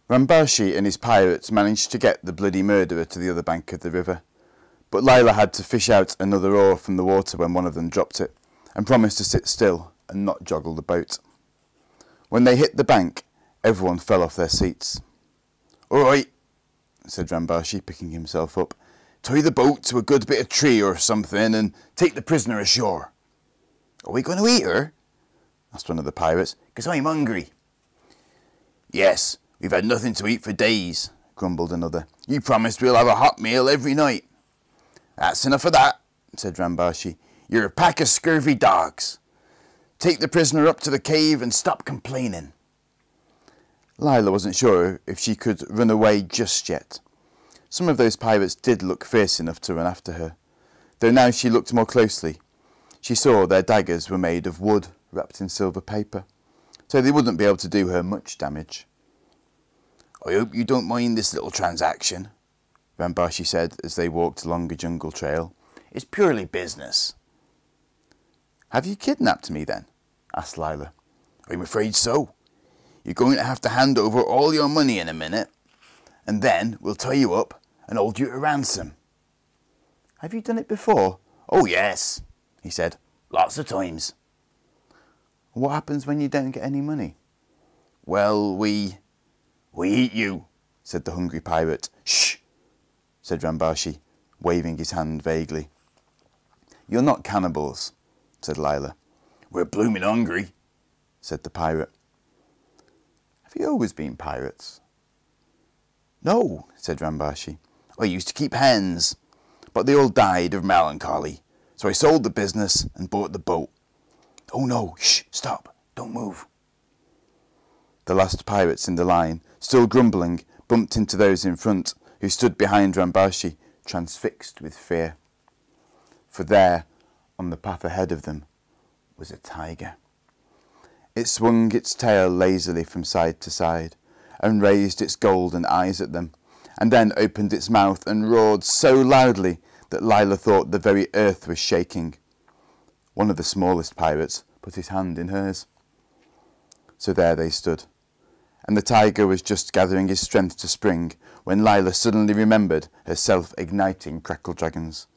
Rambashi and his pirates managed to get the bloody murderer to the other bank of the river, but Lila had to fish out another oar from the water when one of them dropped it, and promised to sit still and not joggle the boat. When they hit the bank, everyone fell off their seats. "All right," said Rambashi, picking himself up. "Tie the boat to a good bit of tree or something and take the prisoner ashore." "Are we going to eat her?" asked one of the pirates. "'Cause I'm hungry." "Yes, we've had nothing to eat for days," grumbled another. "You promised we'll have a hot meal every night." "That's enough of that," said Rambashi. "You're a pack of scurvy dogs. Take the prisoner up to the cave and stop complaining." Lila wasn't sure if she could run away just yet. Some of those pirates did look fierce enough to run after her, though now she looked more closely, she saw their daggers were made of wood wrapped in silver paper, so they wouldn't be able to do her much damage. "I hope you don't mind this little transaction," Rambashi said as they walked along a jungle trail. "It's purely business." "Have you kidnapped me then?" asked Lila. "I'm afraid so. You're going to have to hand over all your money in a minute, and then we'll tie you up and hold you to ransom." "Have you done it before?" "Oh yes," he said. "Lots of times." "What happens when you don't get any money?" "Well, we eat you," said the hungry pirate. "Shh," said Rambashi, waving his hand vaguely. "You're not cannibals," said Lila. "We're blooming hungry," said the pirate. "Have you always been pirates?" "No," said Rambashi. "I used to keep hens, but they all died of melancholy, so I sold the business and bought the boat." "Oh no, shh, stop, don't move." The last pirates in the line, still grumbling, bumped into those in front, who stood behind Rambashi, transfixed with fear. For there, on the path ahead of them, was a tiger. It swung its tail lazily from side to side, and raised its golden eyes at them, and then opened its mouth and roared so loudly that Lila thought the very earth was shaking. One of the smallest pirates put his hand in hers. So there they stood, and the tiger was just gathering his strength to spring when Lila suddenly remembered her self-igniting crackle dragons.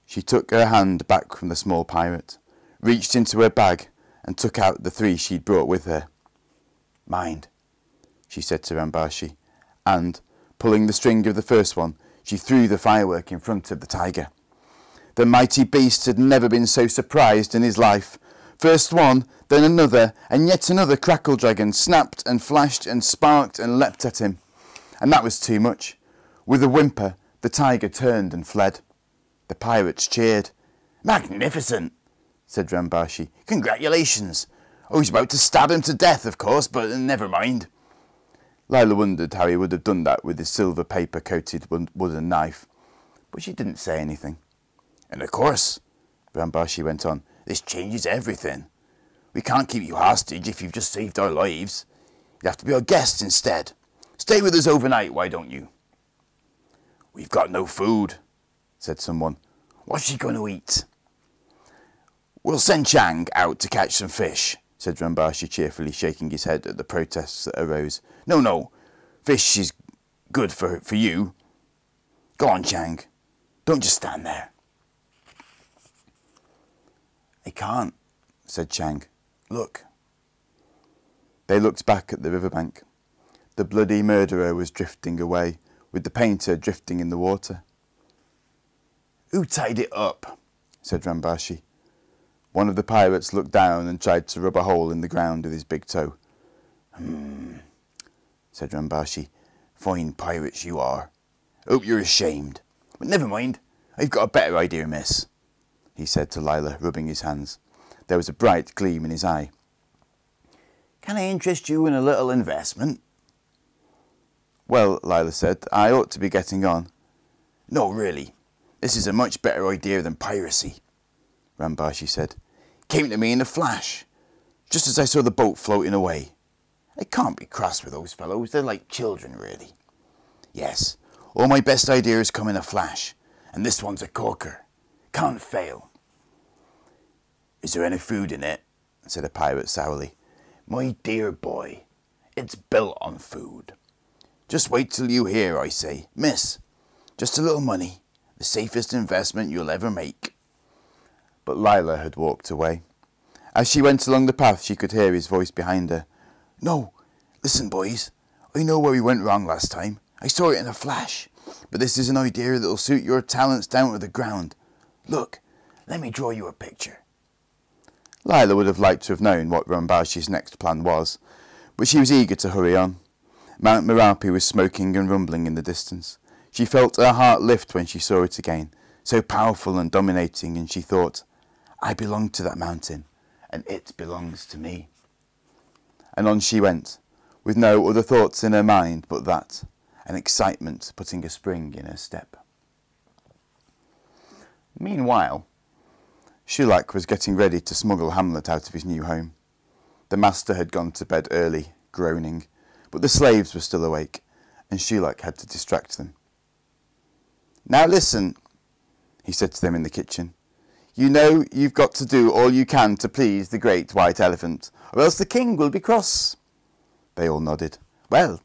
She took her hand back from the small pirate, reached into her bag, and took out the 3 she'd brought with her. "Mind," she said to Rambashi, and, pulling the string of the first one, she threw the firework in front of the tiger. The mighty beast had never been so surprised in his life. First one, then another, and yet another crackle dragon snapped and flashed and sparked and leapt at him. And that was too much. With a whimper, the tiger turned and fled. The pirates cheered. "Magnificent," said Rambashi. "Congratulations. I was about to stab him to death, of course, but never mind." Lila wondered how he would have done that with his silver paper-coated wooden knife, but she didn't say anything. "And of course," Rambashi went on, "this changes everything. We can't keep you hostage if you've just saved our lives. You'd have to be our guest instead. Stay with us overnight, why don't you?" "We've got no food," said someone. "What's she going to eat?" "We'll send Chang out to catch some fish," said Rambashi cheerfully, shaking his head at the protests that arose. No, fish is good for you. Go on, Chang. Don't just stand there." "I can't," said Chang. "Look." They looked back at the riverbank. The bloody murderer was drifting away, with the painter drifting in the water. "Who tied it up?" said Rambashi. One of the pirates looked down and tried to rub a hole in the ground with his big toe. Said Rambashi. "Fine pirates you are. Hope you're ashamed. But never mind, I've got a better idea, miss," he said to Lila, rubbing his hands. There was a bright gleam in his eye. "Can I interest you in a little investment?" "Well," Lila said, "I ought to be getting on." "No, really. This is a much better idea than piracy," Rambashi said. "Came to me in a flash, just as I saw the boat floating away. I can't be cross with those fellows. They're like children, really. Yes, all my best ideas come in a flash, and this one's a corker. Can't fail." "Is there any food in it?" said a pirate sourly. "My dear boy, It's built on food. Just wait till you hear, I say. Miss, just a little money, the safest investment you'll ever make. But Lila had walked away. As she went along the path, she could hear his voice behind her. No, listen, boys. I know where we went wrong last time. I saw it in a flash. But this is an idea that'll suit your talents down to the ground. Look, let me draw you a picture. Lila would have liked to have known what Rambashi's next plan was, but she was eager to hurry on. Mount Merapi was smoking and rumbling in the distance. She felt her heart lift when she saw it again, so powerful and dominating, and she thought, I belong to that mountain, and it belongs to me. And on she went, with no other thoughts in her mind but that, and excitement putting a spring in her step. Meanwhile, Chulak was getting ready to smuggle Hamlet out of his new home. The master had gone to bed early, groaning, but the slaves were still awake, and Chulak had to distract them. Now listen, he said to them in the kitchen. You know you've got to do all you can to please the great white elephant, or else the king will be cross. They all nodded. Well,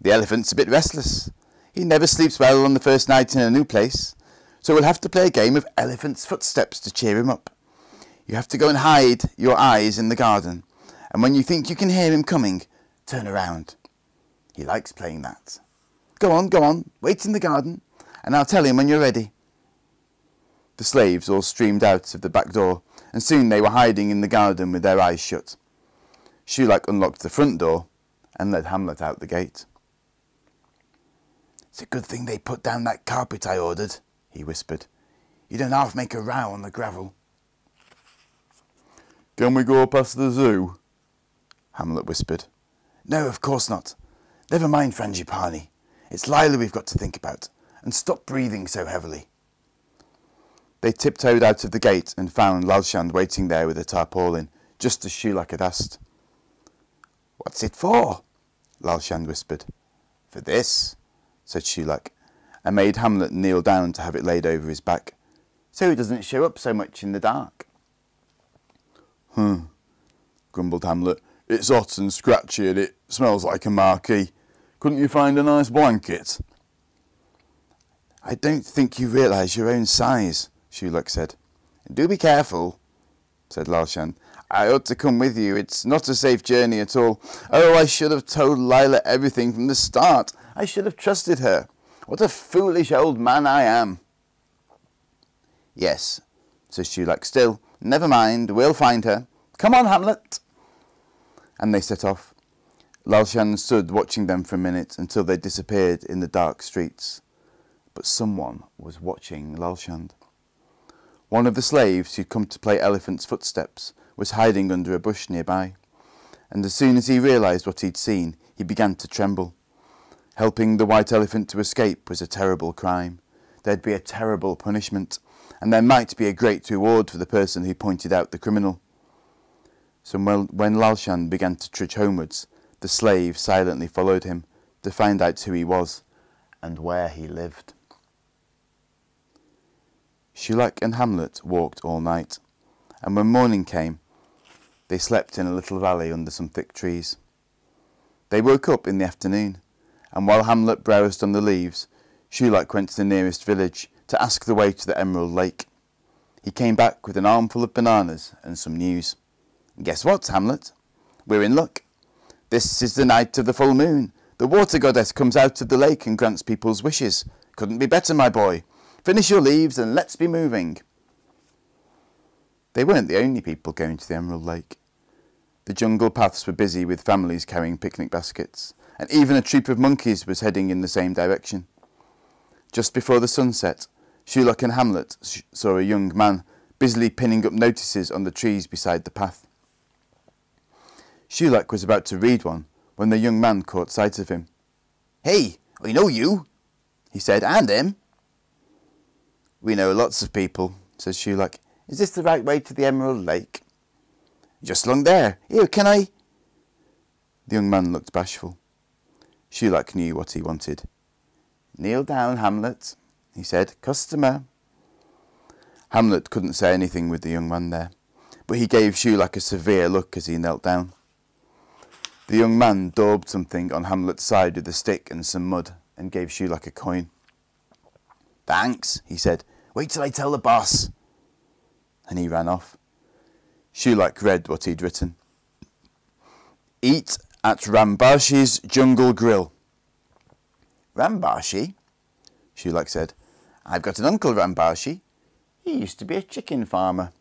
the elephant's a bit restless. He never sleeps well on the first night in a new place, so we'll have to play a game of elephant's footsteps to cheer him up. You have to go and hide your eyes in the garden, and when you think you can hear him coming, turn around. He likes playing that. Go on, wait in the garden, and I'll tell him when you're ready. The slaves all streamed out of the back door, and soon they were hiding in the garden with their eyes shut. Chulak unlocked the front door and led Hamlet out the gate. It's a good thing they put down that carpet I ordered, he whispered. You don't half make a row on the gravel. Can we go past the zoo? Hamlet whispered. No, of course not. Never mind, Frangipani. It's Lila we've got to think about, and stop breathing so heavily. They tiptoed out of the gate and found Lalshand waiting there with a tarpaulin, just as Chulak had asked. What's it for? Lalshand whispered. For this, said Chulak, and made Hamlet kneel down to have it laid over his back, so he doesn't show up so much in the dark. Grumbled Hamlet. It's hot and scratchy and it smells like a marquee. Couldn't you find a nice blanket? I don't think you realise your own size, Chulak said. Do be careful, said Lalshand. I ought to come with you. It's not a safe journey at all. Oh, I should have told Lila everything from the start. I should have trusted her. What a foolish old man I am. Yes, says Chulak. Still, never mind. We'll find her. Come on, Hamlet. And they set off. Lalshand stood watching them for a minute until they disappeared in the dark streets. But someone was watching Lalshand. One of the slaves who'd come to play elephant's footsteps was hiding under a bush nearby, and as soon as he realised what he'd seen, he began to tremble. Helping the white elephant to escape was a terrible crime. There'd be a terrible punishment, and there might be a great reward for the person who pointed out the criminal. So when Lalshand began to trudge homewards, the slave silently followed him to find out who he was and where he lived. Chulak and Hamlet walked all night, and when morning came, they slept in a little valley under some thick trees. They woke up in the afternoon, and while Hamlet browsed on the leaves, Chulak went to the nearest village to ask the way to the Emerald Lake. He came back with an armful of bananas and some news. Guess what, Hamlet? We're in luck. This is the night of the full moon. The water goddess comes out of the lake and grants people's wishes. Couldn't be better, my boy. Finish your leaves and let's be moving. They weren't the only people going to the Emerald Lake. The jungle paths were busy with families carrying picnic baskets, and even a troop of monkeys was heading in the same direction. Just before the sunset, Chulak and Hamlet saw a young man busily pinning up notices on the trees beside the path. Chulak was about to read one when the young man caught sight of him. Hey, I know you, he said, and him. We know lots of people, says Chulak. Is this the right way to the Emerald Lake? Just along there. Here, can I? The young man looked bashful. Chulak knew what he wanted. Kneel down, Hamlet, he said. Customer. Hamlet couldn't say anything with the young man there, but he gave Chulak a severe look as he knelt down. The young man daubed something on Hamlet's side with a stick and some mud and gave Chulak a coin. "Thanks," he said. "Wait till I tell the boss." And he ran off. Chulak read what he'd written. "Eat at Rambashi's Jungle Grill." "Rambashi?" Chulak said. "I've got an uncle Rambashi. He used to be a chicken farmer."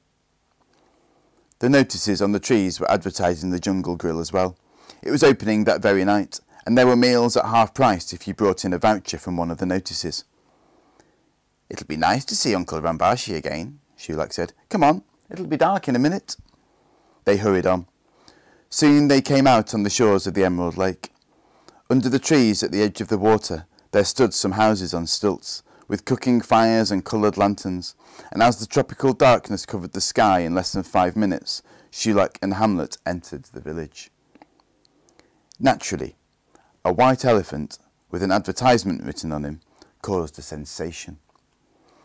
The notices on the trees were advertising the Jungle Grill as well. It was opening that very night, and there were meals at half price if you brought in a voucher from one of the notices. "It'll be nice to see Uncle Rambashi again," Chulak said. "Come on, it'll be dark in a minute." They hurried on. Soon they came out on the shores of the Emerald Lake. Under the trees at the edge of the water there stood some houses on stilts, with cooking fires and coloured lanterns, and as the tropical darkness covered the sky in less than 5 minutes, Chulak and Hamlet entered the village. Naturally, a white elephant with an advertisement written on him caused a sensation.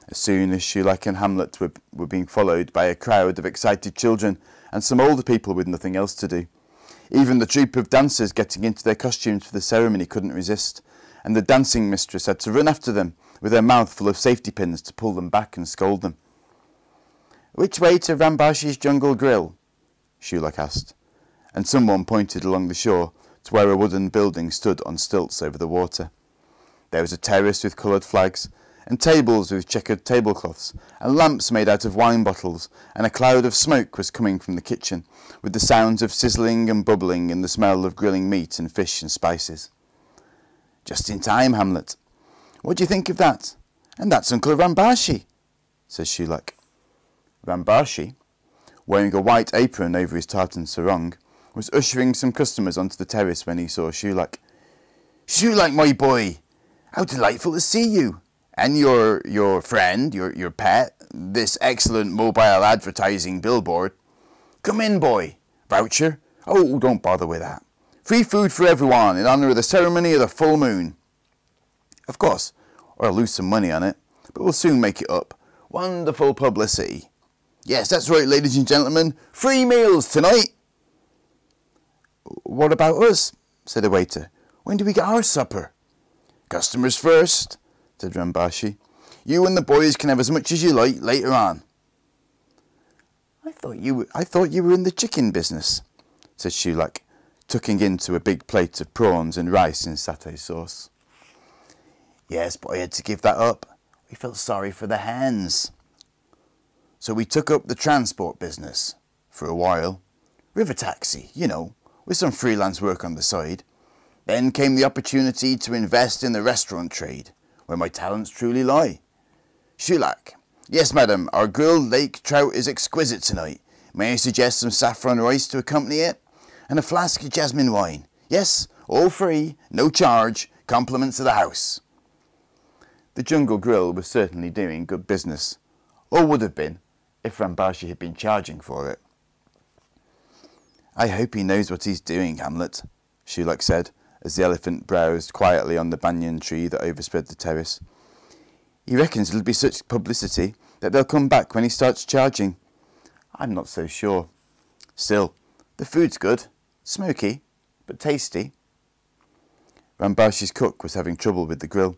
As soon as Chulak and Hamlet were being followed by a crowd of excited children and some older people with nothing else to do. Even the troupe of dancers getting into their costumes for the ceremony couldn't resist, and the dancing mistress had to run after them with her mouth full of safety pins to pull them back and scold them. "Which way to Rambashi's Jungle Grill?" Chulak asked, and someone pointed along the shore to where a wooden building stood on stilts over the water. There was a terrace with coloured flags, and tables with checkered tablecloths, and lamps made out of wine bottles, and a cloud of smoke was coming from the kitchen, with the sounds of sizzling and bubbling and the smell of grilling meat and fish and spices. "Just in time, Hamlet. What do you think of that? And that's Uncle Rambashi," says Chulak. Rambashi, wearing a white apron over his tartan sarong, was ushering some customers onto the terrace when he saw Chulak. "Chulak, my boy! How delightful to see you! And your friend, your pet, this excellent mobile advertising billboard. Come in, boy. Voucher? Oh, don't bother with that. Free food for everyone in honour of the ceremony of the full moon." "Of course, or I'll lose some money on it, but we'll soon make it up. Wonderful publicity." "Yes, that's right, ladies and gentlemen. Free meals tonight." "What about us?" said a waiter. "When do we get our supper?" "Customers first," said Rambashi. "You and the boys can have as much as you like later on." I thought you were in the chicken business," said Chulak, tucking into a big plate of prawns and rice in satay sauce. "Yes, but I had to give that up. We felt sorry for the hens. So we took up the transport business for a while. River taxi, you know, with some freelance work on the side. Then came the opportunity to invest in the restaurant trade, where my talents truly lie. Chulak. Yes, madam, our grilled lake trout is exquisite tonight. May I suggest some saffron rice to accompany it? And a flask of jasmine wine. Yes, all free, no charge, compliments of the house." The Jungle Grill was certainly doing good business, or would have been, if Rambashi had been charging for it. "I hope he knows what he's doing, Hamlet," Chulak said, as the elephant browsed quietly on the banyan tree that overspread the terrace. "He reckons it'll be such publicity that they'll come back when he starts charging. I'm not so sure. Still, the food's good, smoky, but tasty." Rambashi's cook was having trouble with the grill,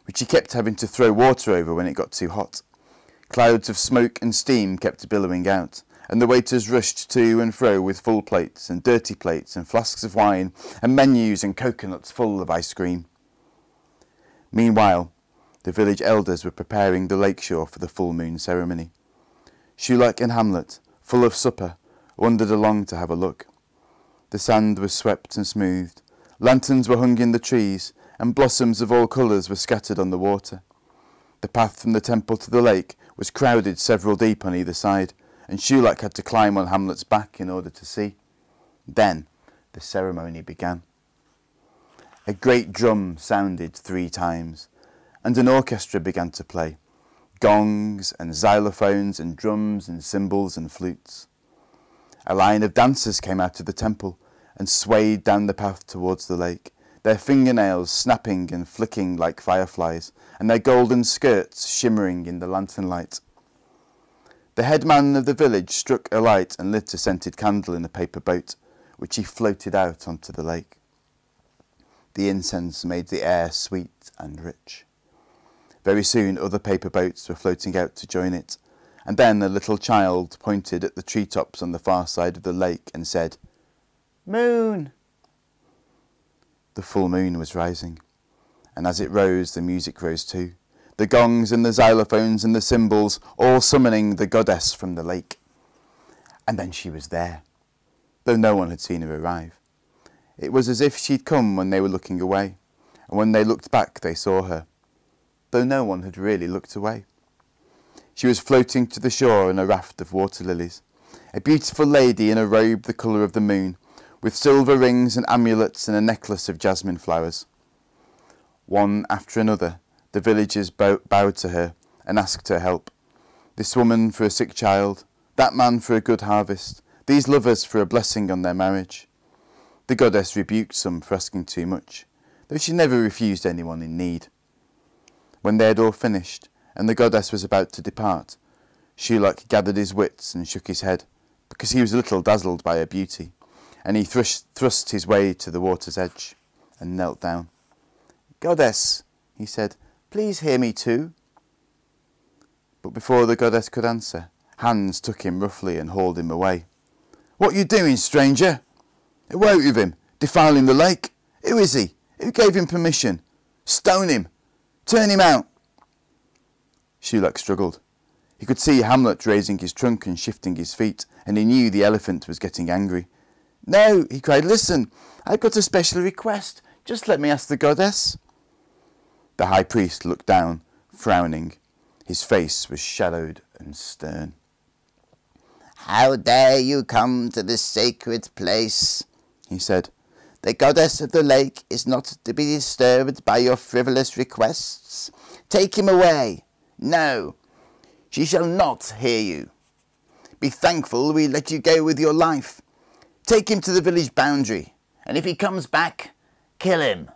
which he kept having to throw water over when it got too hot. Clouds of smoke and steam kept billowing out, and the waiters rushed to and fro with full plates and dirty plates and flasks of wine and menus and coconuts full of ice cream. Meanwhile, the village elders were preparing the lakeshore for the full moon ceremony. Chulak and Hamlet, full of supper, wandered along to have a look. The sand was swept and smoothed, lanterns were hung in the trees, and blossoms of all colours were scattered on the water. The path from the temple to the lake was crowded several deep on either side, and Chulak had to climb on Hamlet's back in order to see. Then the ceremony began. A great drum sounded 3 times, and an orchestra began to play, gongs and xylophones and drums and cymbals and flutes. A line of dancers came out of the temple and swayed down the path towards the lake, their fingernails snapping and flicking like fireflies, and their golden skirts shimmering in the lantern light. The headman of the village struck a light and lit a scented candle in a paper boat, which he floated out onto the lake. The incense made the air sweet and rich. Very soon other paper boats were floating out to join it, and then a little child pointed at the treetops on the far side of the lake and said, "Moon!" The full moon was rising, and as it rose the music rose too, the gongs and the xylophones and the cymbals all summoning the goddess from the lake. And then she was there, though no one had seen her arrive. It was as if she'd come when they were looking away, and when they looked back they saw her, though no one had really looked away. She was floating to the shore in a raft of water lilies, a beautiful lady in a robe the colour of the moon, with silver rings and amulets and a necklace of jasmine flowers. One after another, the villagers bowed to her and asked her help. This woman for a sick child, that man for a good harvest, these lovers for a blessing on their marriage. The goddess rebuked some for asking too much, though she never refused anyone in need. When they had all finished, and the goddess was about to depart, Chulak gathered his wits and shook his head, because he was a little dazzled by her beauty, and he thrust his way to the water's edge, and knelt down. "Goddess," he said, "please hear me too." But before the goddess could answer, hands took him roughly and hauled him away. "What you doing, stranger? Away with him, defiling the lake. Who is he? Who gave him permission? Stone him! Turn him out!" Chulak struggled. He could see Hamlet raising his trunk and shifting his feet, and he knew the elephant was getting angry. "No," he cried, "listen, I've got a special request. Just let me ask the goddess." The high priest looked down, frowning. His face was shadowed and stern. "How dare you come to this sacred place?" he said. "The goddess of the lake is not to be disturbed by your frivolous requests. Take him away. No, she shall not hear you. Be thankful we let you go with your life. Take him to the village boundary, and if he comes back, kill him."